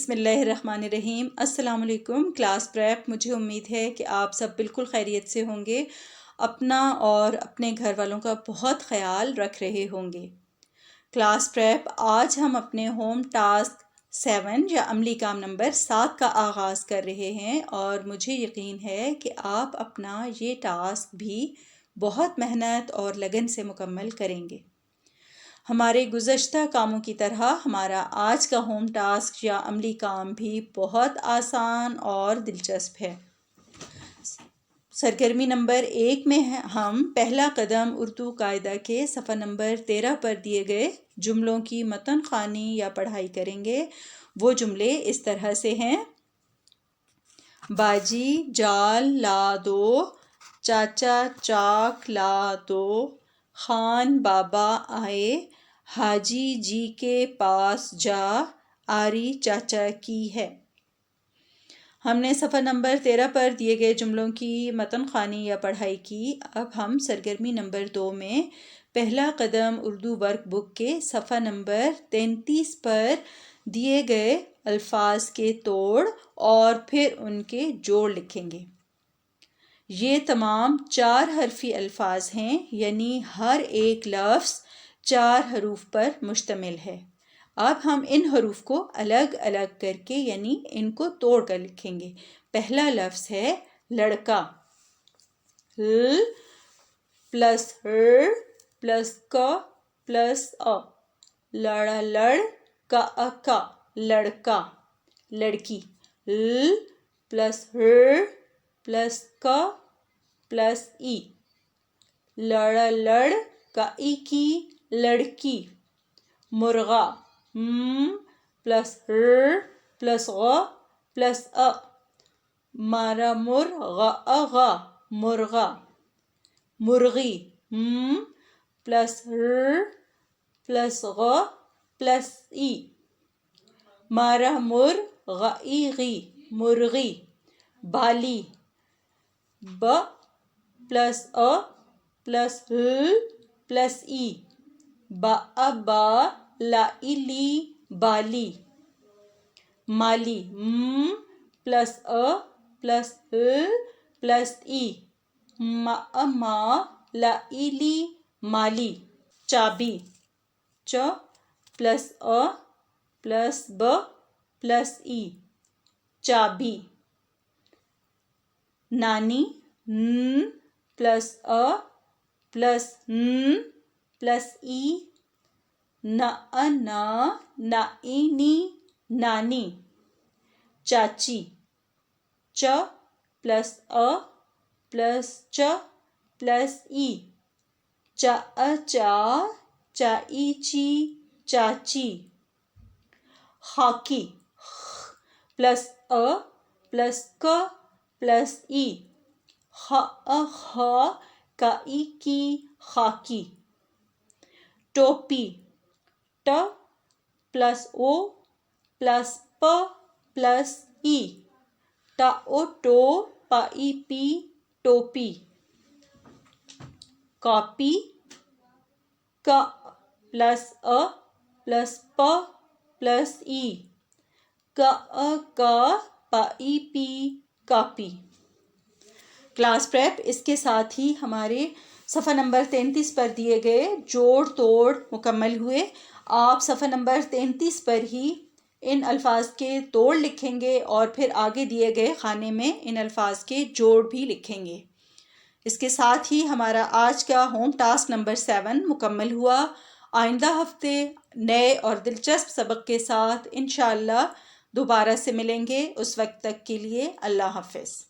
بسم اللہ الرحمن الرحیم۔ السلام علیکم کلاس پریپ، مجھے امید ہے کہ آپ سب بالکل خیریت سے ہوں گے، اپنا اور اپنے گھر والوں کا بہت خیال رکھ رہے ہوں گے۔ کلاس پریپ، آج ہم اپنے ہوم ٹاسک 7 یا عملی کام نمبر 7 کا آغاز کر رہے ہیں، اور مجھے یقین ہے کہ آپ اپنا یہ ٹاسک بھی بہت محنت اور لگن سے مکمل کریں گے۔ ہمارے گزشتہ کاموں کی طرح ہمارا آج کا ہوم ٹاسک یا عملی کام بھی بہت آسان اور دلچسپ ہے۔ سرگرمی نمبر 1 میں ہم پہلا قدم اردو قاعدہ کے صفحہ نمبر 13 پر دیے گئے جملوں کی متن خوانی یا پڑھائی کریں گے۔ وہ جملے اس طرح سے ہیں: باجی جال لا دو، چاچا چاک لا دو، خان بابا آئے، حاجی جی کے پاس جا، آری چاچا کی ہے۔ ہم نے صفحہ نمبر 13 پر دیے گئے جملوں کی متن خوانی یا پڑھائی کی۔ اب ہم سرگرمی نمبر 2 میں پہلا قدم اردو ورک بک کے صفحہ نمبر 33 پر دیے گئے الفاظ کے توڑ اور پھر ان کے جوڑ لکھیں گے۔ یہ تمام 4 حرفی الفاظ ہیں، یعنی ہر ایک لفظ 4 حروف پر مشتمل ہے۔ اب ہم ان حروف کو الگ الگ کر کے یعنی ان کو توڑ کر لکھیں گے۔ پہلا لفظ ہے لڑکا، ل پلس ر پلس ک پلس ا، لڑ لڑ کا لڑکا۔ لڑکی، ل پلس ر پلس ک پلس ای، لڑ لڑ کا ای کی لڑکی۔ مرغا، م پلس ر پلس غ پلس ا، مارا مرغا مرغا۔ مرغی، م پلس ر پلس غ پلس ای، مارا مرغی غی مرغی۔ بالی، ب پلس ا پلس ل پلس ای، با لا ای لی بالی۔ مالی، م پلس ا پلس ل پلس ای، ما لا ای لی مالی۔ چابی، چ پلس ا پلس ب پلس ای، چابی۔ نانی، ن پلس ا پلس ن پلس ای، نا ای نی نانی۔ چاچی، چ پلس ا پلس چ پلس ای، چا چا ای چی چاچی۔ خاکی، خ پلس ا پلس ک پلس ای، خ کا ای کی خاکی۔ ٹوپی، ٹ پلس او پلس پ پلس ای، ٹا او ٹو پا ای پی ٹوپی۔ کاپی، ک پلس ا پلس پ پلس ای، کا پا ای پی کاپی۔ کلاس پریپ، اس کے ساتھ ہی ہمارے صفحہ نمبر 33 پر دیے گئے جوڑ توڑ مکمل ہوئے۔ آپ صفحہ نمبر 33 پر ہی ان الفاظ کے توڑ لکھیں گے اور پھر آگے دیے گئے خانے میں ان الفاظ کے جوڑ بھی لکھیں گے۔ اس کے ساتھ ہی ہمارا آج کا ہوم ٹاسک نمبر 7 مکمل ہوا۔ آئندہ ہفتے نئے اور دلچسپ سبق کے ساتھ انشاءاللہ دوبارہ سے ملیں گے۔ اس وقت تک کے لیے اللہ حافظ۔